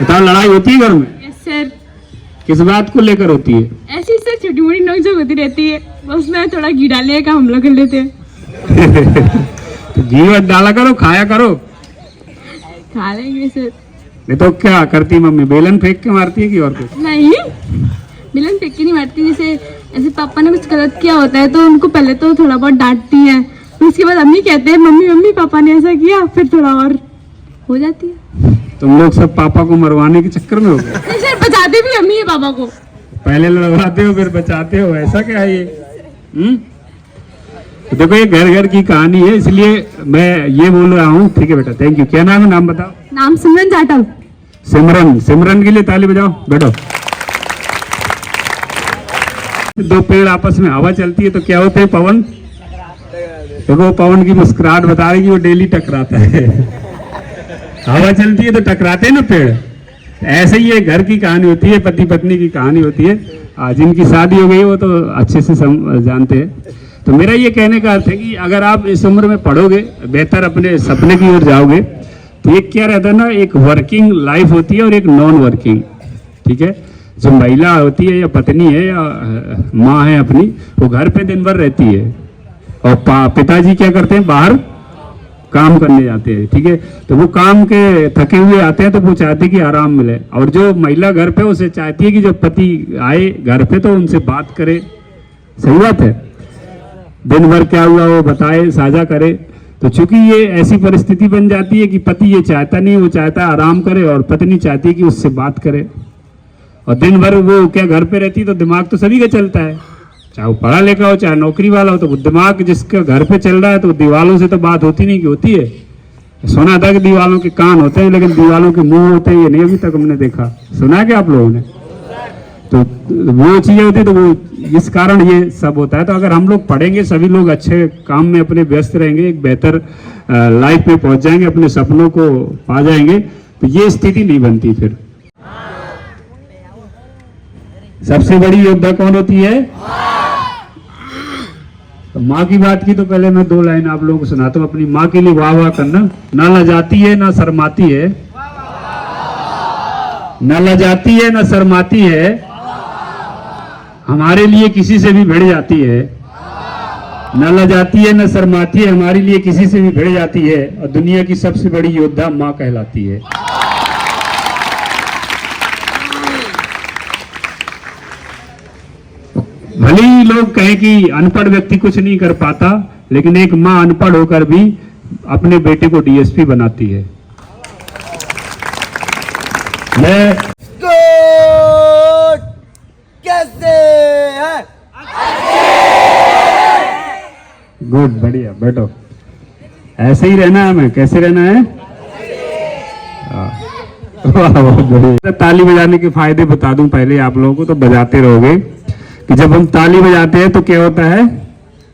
बताओ, लड़ाई होती है घर में? Yes sir. किस बात को लेकर होती है? ऐसी सर छोटी मोटी नोकझोंक होती रहती है, उसमें थोड़ा घी डालने का हमला कर लेते हैं। तो घी मत डाला करो, खाया करो। खा लेंगे सर। नहीं तो क्या करती मम्मी, बेलन फेंक के मारती है कि और कुछ? नहीं, बेलन फेंक के नहीं मारती। जैसे ऐसे पापा ने कुछ गलत किया होता है तो उनको पहले तो थोड़ा बहुत डांटती है, फिर उसके बाद अम्मी कहते हैं मम्मी मम्मी पापा ने ऐसा किया, फिर थोड़ा और हो जाती है। तुम लोग सब पापा को मरवाने के चक्कर में हो गए? नहीं सर, बचाते भी अम्मी है पापा को। पहले लड़वाते हो फिर बचाते हो, ऐसा क्या है ये? तो देखो, ये घर घर की कहानी है, इसलिए मैं ये बोल रहा हूँ। ठीक है बेटा, थैंक यू। क्या नाम है? नाम बताओ। नाम सिमरन जाटव। सिमरन, सिमरन के लिए ताली बजाओ। बैठो। दो पेड़ आपस में हवा चलती है तो क्या होते हैं? पवन। देखो, पवन की मुस्कुराहट बता रही कि वो डेली टकराता है। हवा चलती है तो टकराते हैं ना पेड़। ऐसे ही ये घर की कहानी होती है, पति पत्नी की कहानी होती है। जिनकी शादी हो गई वो तो अच्छे से जानते हैं। तो मेरा ये कहने का अर्थ है कि अगर आप इस उम्र में पढ़ोगे, बेहतर अपने सपने की ओर जाओगे, तो एक क्या रहता है ना, एक वर्किंग लाइफ होती है और एक नॉन वर्किंग। ठीक है, जो महिला होती है या पत्नी है या माँ है अपनी, वो घर पे दिन भर रहती है और पिताजी क्या करते हैं? बाहर काम करने जाते हैं। ठीक है, तो वो काम के थके हुए आते हैं तो वो चाहते हैं कि आराम मिले, और जो महिला घर पे उसे चाहती है कि जब पति आए घर पे तो उनसे बात करे। सही बात है, दिन भर क्या हुआ वो बताए, साझा करे। तो चूंकि ये ऐसी परिस्थिति बन जाती है कि पति ये चाहता नहीं, वो चाहता है आराम करे और पत्नी चाहती है कि उससे बात करे। और दिन भर वो क्या घर पे रहती तो दिमाग तो सभी का चलता है, चाहे वो पढ़ा लिखा हो चाहे नौकरी वाला हो, तो दिमाग जिसका घर पे चल रहा है तो दीवालों से तो बात होती नहीं कि होती है। सुना था कि दीवालों के कान होते हैं लेकिन दीवालों के मुंह होते हैं, ये नहीं अभी तक हमने देखा। सुना है क्या आप लोगों ने? तो वो चीजें होती है, तो वो इस कारण ये सब होता है। तो अगर हम लोग पढ़ेंगे, सभी लोग अच्छे काम में अपने व्यस्त रहेंगे, एक बेहतर लाइफ में पहुंच जाएंगे, अपने सपनों को पा जाएंगे, तो ये स्थिति नहीं बनती। फिर सबसे बड़ी योद्धा कौन होती है? तो माँ की बात की तो पहले मैं दो लाइन आप लोगों को सुनाता हूँ। अपनी माँ के लिए वाह वाह करना। ना लजाती है ना शर्माती है, ना लजाती है ना शर्माती है, हमारे लिए किसी से भी भिड़ जाती है। न लजाती है न शर्माती है, हमारे लिए किसी से भी भिड़ जाती है, और दुनिया की सबसे बड़ी योद्धा माँ कहलाती है। भले ही लोग कहें कि अनपढ़ व्यक्ति कुछ नहीं कर पाता, लेकिन एक माँ अनपढ़ होकर भी अपने बेटे को डीएसपी बनाती है। मैं कैसे है? गुड, बढ़िया, बैठो। ऐसे ही रहना है। हमें कैसे रहना है? बहुत बढ़िया। ताली बजाने के फायदे बता दूं पहले आप लोगों को, तो बजाते रहोगे कि जब हम ताली बजाते हैं तो क्या होता है?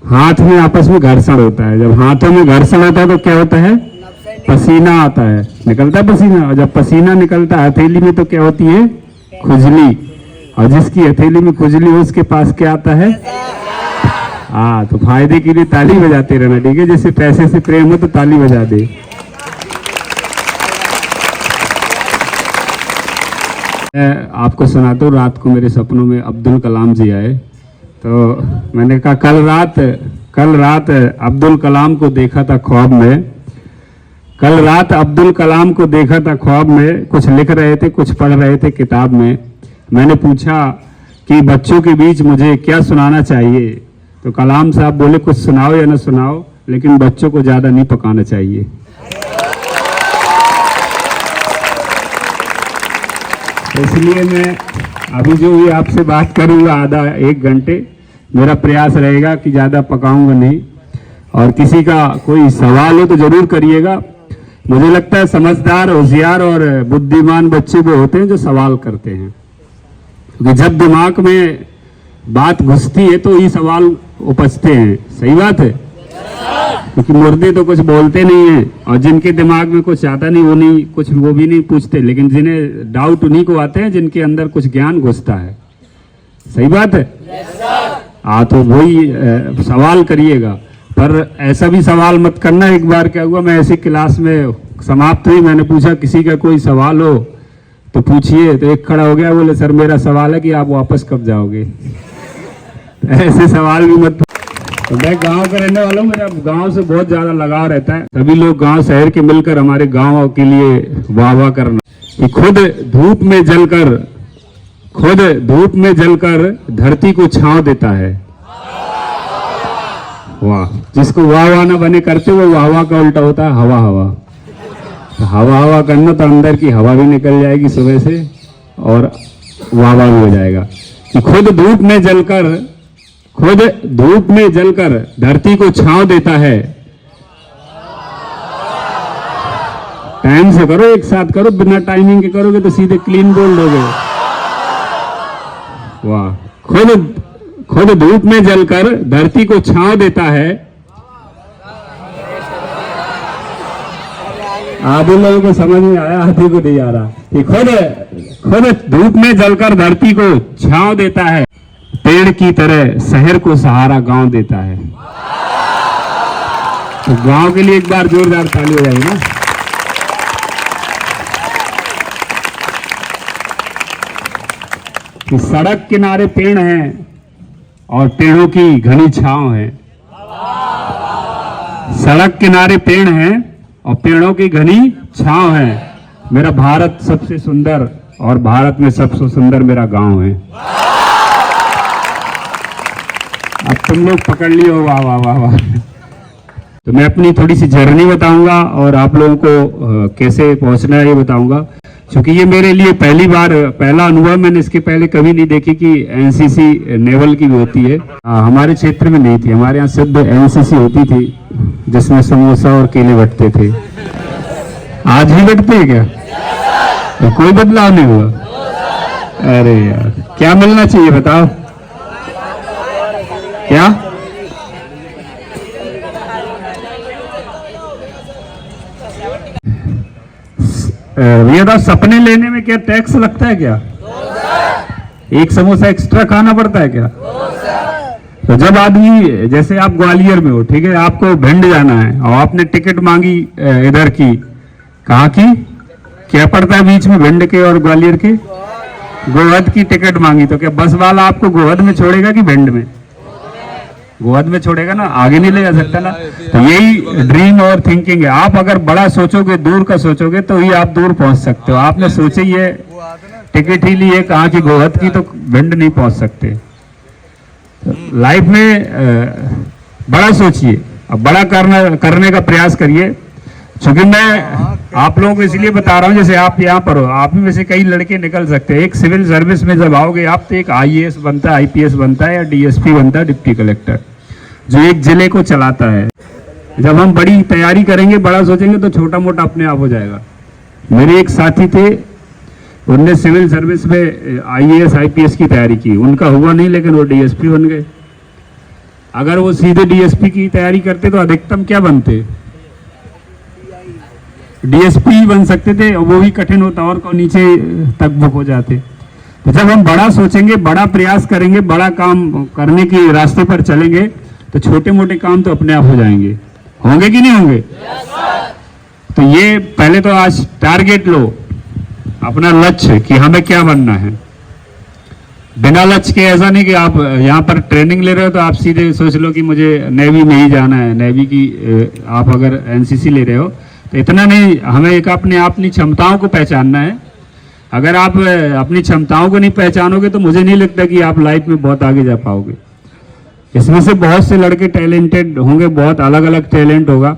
हाथ में आपस में घर्षण होता है। जब हाथों में घर्षण होता है तो क्या होता है? पसीना आता है, निकलता है पसीना। और जब पसीना निकलता है हथेली में तो क्या होती है? खुजली। और जिसकी हथेली में खुजली हो उसके पास क्या आता है? हाँ, तो फायदे के लिए ताली बजाते रहना। ठीक है, जैसे पैसे से प्रेम हो तो ताली बजा दे। मैं आपको सुनाता हूँ, रात को मेरे सपनों में अब्दुल कलाम जी आए। तो मैंने कहा कल रात अब्दुल कलाम को देखा था ख्वाब में। कल रात अब्दुल कलाम को देखा था ख्वाब में, कुछ लिख रहे थे, कुछ पढ़ रहे थे किताब में। मैंने पूछा कि बच्चों के बीच मुझे क्या सुनाना चाहिए, तो कलाम साहब बोले कुछ सुनाओ या ना सुनाओ, लेकिन बच्चों को ज्यादा नहीं पकाना चाहिए। इसलिए मैं अभी जो भी आपसे बात करूंगा आधा एक घंटे, मेरा प्रयास रहेगा कि ज्यादा पकाऊंगा नहीं। और किसी का कोई सवाल हो तो जरूर करिएगा। मुझे लगता है समझदार, होशियार और बुद्धिमान बच्चे वो होते हैं जो सवाल करते हैं, क्योंकि जब दिमाग में बात घुसती है तो ये सवाल उपजते हैं। सही बात है, क्योंकि मुर्दे तो कुछ बोलते नहीं हैं, और जिनके दिमाग में कुछ आता नहीं वो भी नहीं पूछते, लेकिन जिन्हें डाउट उन्हीं को आते हैं जिनके अंदर कुछ ज्ञान घुसता है। सही बात है। हाँ, तो वही सवाल करिएगा, पर ऐसा भी सवाल मत करना। एक बार क्या हुआ, मैं ऐसी क्लास में समाप्त हुई, मैंने पूछा किसी का कोई सवाल हो, तो पूछिए। तो एक खड़ा हो गया, बोले सर मेरा सवाल है कि आप वापस कब जाओगे। ऐसे सवाल भी मत। तो मैं गांव का रहने वाला हूँ, मेरा गांव से बहुत ज्यादा लगाव रहता है। सभी लोग गांव शहर के मिलकर हमारे गांव के लिए वाह वाह करना कि खुद धूप में जलकर धरती को छांव देता है। वाह, जिसको वाह वाह ना बने करते वो वाह वाह का उल्टा होता है हवा हवा। तो हवा हवा करना तो अंदर की हवा भी निकल जाएगी सुबह से और वाह वाह भी हो जाएगा कि खुद धूप में जलकर धरती को छांव देता है। टाइम से करो, एक साथ करो, बिना टाइमिंग के करोगे तो सीधे क्लीन बोल्ड होगे। वाह, खुद धूप में जलकर धरती को छांव देता है। आधे लोगों को समझ में आया, आधे को नहीं आ रहा कि खुद धूप में जलकर धरती को छांव देता है। पेड़ की तरह शहर को सहारा गांव देता है। तो गांव के लिए एक बार जोरदार ताली हो जाएगी ना। कि सड़क किनारे पेड़ हैं और पेड़ों की घनी छांव है। सड़क किनारे पेड़ हैं और पेड़ों की घनी छांव है। मेरा भारत सबसे सुंदर और भारत में सबसे सुंदर मेरा गांव है। अब तुम लोग पकड़ लियो, वाह वाह वाह वाह। तो मैं अपनी थोड़ी सी जर्नी बताऊंगा और आप लोगों को कैसे पहुंचना है ये बताऊंगा, क्योंकि ये मेरे लिए पहला अनुभव। मैंने इसके पहले कभी नहीं देखी कि एनसीसी नेवल की भी होती है। हमारे क्षेत्र में नहीं थी, हमारे यहाँ सिर्फ एनसीसी होती थी जिसमें समोसा और केले बंटते थे। आज भी बंटते हैं क्या? तो कोई बदलाव नहीं हुआ। अरे यार, क्या मिलना चाहिए बताओ? क्या ये तो सपने लेने में क्या टैक्स लगता है क्या? एक समोसा एक्स्ट्रा खाना पड़ता है क्या? तो जब आदमी, जैसे आप ग्वालियर में हो, ठीक है, आपको भिंड जाना है और आपने टिकट मांगी इधर की, कहाँ की, क्या पड़ता है बीच में भिंड के और ग्वालियर के? गोहद की टिकट मांगी, तो क्या बस वाला आपको गोहद में छोड़ेगा कि भिंड में? गोहद में छोड़ेगा ना, आगे नहीं ले जा सकता ना। तो यही ड्रीम और थिंकिंग है। आप अगर बड़ा सोचोगे, दूर का सोचोगे, तो ही आप दूर पहुंच सकते हो। आपने सोचे ये टिकट ही ली है कहाँ की, गोहद की, तो भिंड नहीं पहुंच सकते। तो लाइफ में बड़ा सोचिए, अब बड़ा करने का प्रयास करिए। क्योंकि मैं आप लोगों को इसलिए बता रहा हूँ, जैसे आप यहाँ पर हो, आप में से कई लड़के निकल सकते हैं। एक सिविल सर्विस में जब आओगे आप, तो एक आईएएस बनता है, आईपीएस बनता है, या डीएसपी बनता है, डिप्टी कलेक्टर, जो एक जिले को चलाता है। जब हम बड़ी तैयारी करेंगे, बड़ा सोचेंगे, तो छोटा मोटा अपने आप हो जाएगा। मेरे एक साथी थे, उनने सिविल सर्विस में आईएएस आईपीएस की तैयारी की, उनका हुआ नहीं, लेकिन वो डीएसपी बन गए। अगर वो सीधे डीएसपी की तैयारी करते तो अधिकतम क्या बनते? डीएसपी बन सकते थे, और वो भी कठिन होता और नीचे तक बुक हो जाते। तो जब हम बड़ा सोचेंगे, बड़ा प्रयास करेंगे, बड़ा काम करने के रास्ते पर चलेंगे, तो छोटे मोटे काम तो अपने आप हो जाएंगे। होंगे कि नहीं होंगे? तो ये पहले तो आज टारगेट लो, अपना लक्ष्य कि हमें क्या बनना है। बिना लक्ष्य के ऐसा नहीं कि आप यहाँ पर ट्रेनिंग ले रहे हो तो आप सीधे सोच लो कि मुझे नेवी में ही जाना है। नेवी की आप अगर एनसीसी ले रहे हो तो इतना नहीं, हमें एक अपनी क्षमताओं को पहचानना है। अगर आप अपनी क्षमताओं को नहीं पहचानोगे तो मुझे नहीं लगता कि आप लाइफ में बहुत आगे जा पाओगे। इसमें से बहुत से लड़के टैलेंटेड होंगे, बहुत अलग अलग टैलेंट होगा।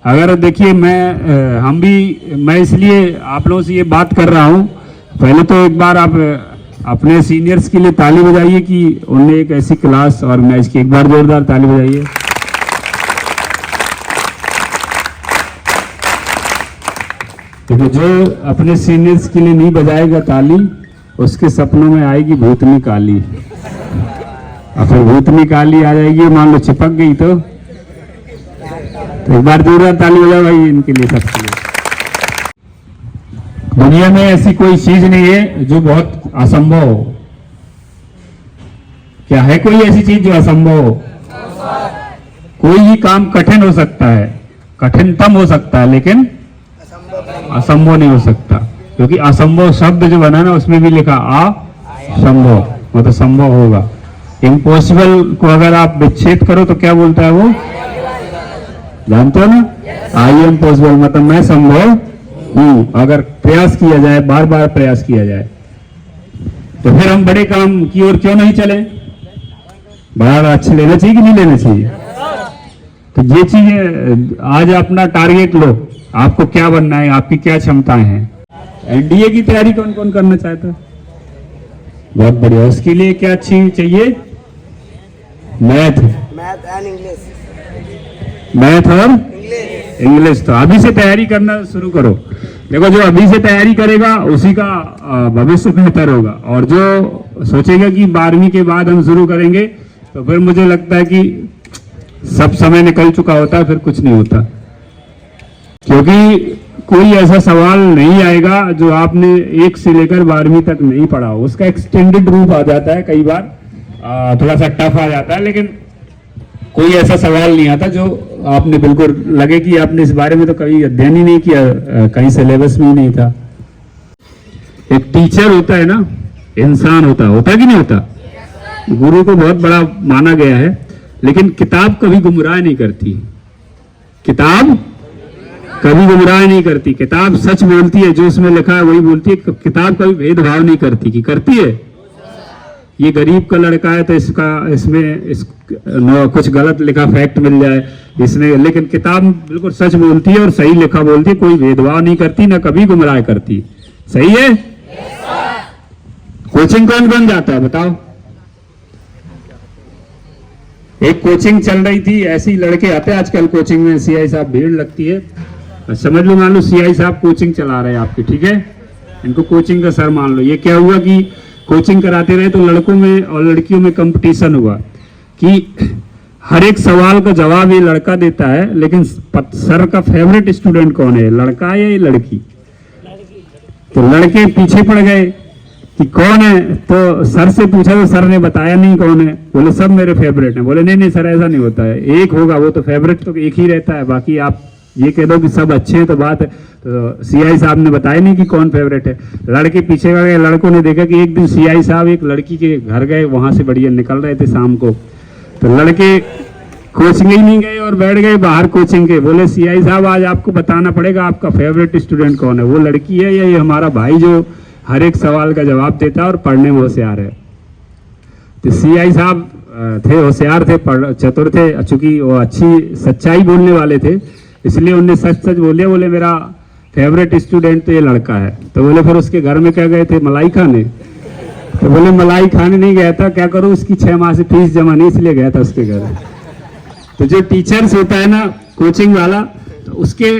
अगर देखिए मैं इसलिए आप लोगों से ये बात कर रहा हूँ। पहले तो एक बार आप अपने सीनियर्स के लिए ताली बजाइए कि उन्होंने एक ऐसी क्लास ऑर्गेनाइज की। एक बार जोरदार ताली बजाइए। क्योंकि जो अपने सीनियर्स के लिए नहीं बजाएगा ताली, उसके सपनों में आएगी भूतनी काली, और फिर भूतनी काली आ जाएगी, मान लो चिपक गई तो एक बार जोरदार ताली बजाओ भाई इनके लिए, सबके लिए। दुनिया में ऐसी कोई चीज नहीं है जो बहुत असंभव हो। क्या है कोई ऐसी चीज जो असंभव हो? कोई भी काम कठिन हो सकता है, कठिनतम हो सकता है, लेकिन असंभव नहीं हो सकता। क्योंकि असंभव शब्द जो बना ना उसमें भी लिखा असंभव, मतलब संभव होगा। इम्पॉसिबल को अगर आप विच्छेद करो तो क्या बोलता है वो, जानते हो ना, आई एम पॉसिबल, मतलब मैं संभव हूं। अगर प्रयास किया जाए, बार बार प्रयास किया जाए, तो फिर हम बड़े काम की ओर क्यों नहीं चले। बड़ा अच्छे लेना चाहिए कि नहीं लेना चाहिए। तो ये चीज आज अपना टारगेट लो, आपको क्या बनना है, आपकी क्या क्षमताएं हैं। एनडीए की तैयारी कौन कौन करना चाहता है, बहुत बढ़िया। उसके लिए क्या अच्छी चाहिए, मैथ एंड इंग्लिश, मैथ और इंग्लिश। इंग्लिश। तो अभी से तैयारी करना शुरू करो। देखो जो अभी से तैयारी करेगा उसी का भविष्य बेहतर होगा, और जो सोचेगा कि 12वीं के बाद हम शुरू करेंगे, तो फिर मुझे लगता है कि सब समय निकल चुका होता है, फिर कुछ नहीं होता। क्योंकि कोई ऐसा सवाल नहीं आएगा जो आपने 1 से लेकर 12वीं तक नहीं पढ़ा हो, उसका एक्सटेंडेड रूप आ जाता है, कई बार थोड़ा सा टफ आ जाता है, लेकिन कोई ऐसा सवाल नहीं आता जो आपने बिल्कुल लगे कि आपने इस बारे में तो कभी अध्ययन ही नहीं किया, कहीं सिलेबस में ही नहीं था। एक टीचर होता है ना, इंसान होता कि नहीं होता। गुरु को बहुत बड़ा माना गया है, लेकिन किताब कभी गुमराह नहीं करती, किताब कभी गुमराह नहीं करती। किताब सच बोलती है, जो उसमें लिखा है वही बोलती है। किताब कभी भेदभाव नहीं करती, कि करती है ये गरीब का लड़का है तो इसमें कुछ गलत लिखा फैक्ट मिल जाए इसने, लेकिन किताब बिल्कुल सच बोलती है और सही लिखा बोलती है, कोई भेदभाव नहीं करती, ना कभी गुमराह करती। सही है। कोचिंग कौन कौन जाता है बताओ। एक कोचिंग चल रही थी, ऐसे ही लड़के आते हैं आजकल कोचिंग में, सीआई साहब भीड़ लगती है, समझ लो, मान लो सीआई साहब कोचिंग चला रहे हैं आपकी, ठीक है, इनको कोचिंग का सर मान लो। ये क्या हुआ कि कोचिंग कराते रहे तो लड़कों में और लड़कियों में कंपटीशन हुआ कि हर एक सवाल का जवाब ये लड़का देता है, लेकिन सर का फेवरेट स्टूडेंट कौन है, लड़का या ये लड़की। तो लड़के पीछे पड़ गए कि कौन है, तो सर से पूछा तो सर ने बताया नहीं कौन है, बोले सब मेरे फेवरेट हैं। बोले नहीं सर ऐसा नहीं होता है, एक होगा वो तो फेवरेट तो एक ही रहता है, बाकी आप ये कह दो कि सब अच्छे हैं तो बात है। तो सीआई साहब ने बताया नहीं कि कौन फेवरेट है। लड़के पीछे गए, लड़कों ने देखा कि एक दिन सीआई साहब एक लड़की के घर गए, वहां से बढ़िया निकल रहे थे शाम को, तो लड़के कोचिंग ही नहीं गए और बैठ गए बाहर कोचिंग के। बोले सीआई साहब आज आपको बताना पड़ेगा आपका फेवरेट स्टूडेंट कौन है, वो लड़की है या ये हमारा भाई जो हर एक सवाल का जवाब देता है और पढ़ने में होशियार है। तो सीआई साहब थे, होशियार थे, चतुर थे, चूंकि वो अच्छी सच्चाई बोलने वाले थे, इसलिए उन्हें सच सच बोले। बोले मेरा फेवरेट स्टूडेंट तो ये लड़का है। तो बोले फिर उसके घर में क्या गए थे, मलाई खाने। तो बोले मलाई खाने नहीं गया था, क्या करूं, उसकी 6 माह से फीस जमा नहीं, इसलिए गया था उसके घर। तो जो टीचर्स होता है ना कोचिंग वाला, तो उसके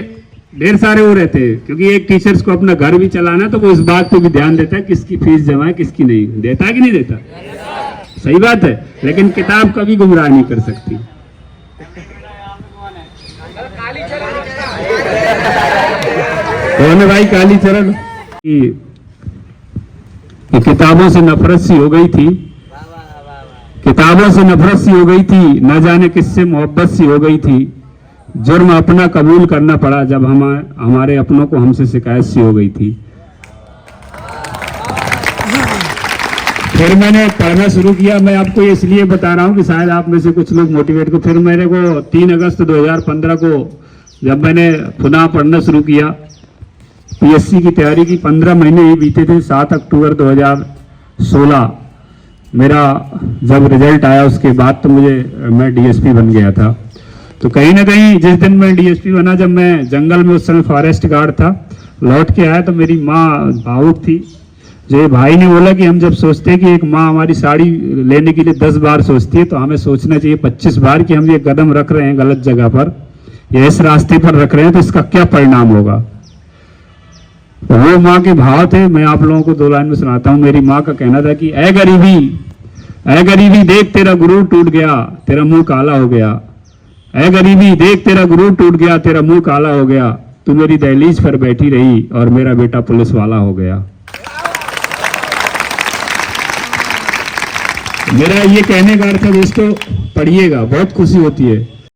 ढेर सारे वो रहते हैं, क्योंकि एक टीचर्स को अपना घर भी चलाना, तो वो इस बात पे भी ध्यान देता है किसकी फीस जमा है किसकी नहीं, देता है कि नहीं देता। सही बात है, लेकिन किताब कभी गुमराह नहीं कर सकती। कौन है भाई कालीचरण की किताबों से नफरत सी हो गई थी, किताबों से नफरत सी हो गई थी, न जाने किससे मोहब्बत सी हो गई थी, जुर्म अपना कबूल करना पड़ा जब हमारे अपनों को हमसे शिकायत सी हो गई थी। फिर मैंने पढ़ना शुरू किया। मैं आपको इसलिए बता रहा हूं कि शायद आप में से कुछ लोग मोटिवेट को। फिर मेरे को 3 अगस्त 2015 को जब मैंने पुनः पढ़ना शुरू किया, पीएससी की तैयारी की 15 महीने ही बीते थे। 7 अक्टूबर 2016 मेरा जब रिजल्ट आया उसके बाद तो मैं डीएसपी बन गया था। तो कहीं ना कहीं जिस दिन मैं डीएसपी बना, जब मैं जंगल में उस समय फॉरेस्ट गार्ड था, लौट के आया तो मेरी माँ भावुक थी। जो भाई ने बोला कि हम जब सोचते हैं कि एक माँ हमारी साड़ी लेने के लिए 10 बार सोचती है, तो हमें सोचना चाहिए 25 बार कि हम ये कदम रख रहे हैं गलत जगह पर, या इस रास्ते पर रख रहे हैं, तो इसका क्या परिणाम होगा। तो वो माँ के भाव थे, मैं आप लोगों को 2 लाइन में सुनाता हूँ। मेरी माँ का कहना था कि ऐ गरीबी देख तेरा गुरूर टूट गया, तेरा मुंह काला हो गया। ऐ गरीबी देख तेरा गुरूर टूट गया, तेरा मुंह काला हो गया। तू मेरी दहलीज पर बैठी रही और मेरा बेटा पुलिस वाला हो गया। मेरा ये कहने का अर्थ है दोस्तों, पढ़िएगा, बहुत खुशी होती है।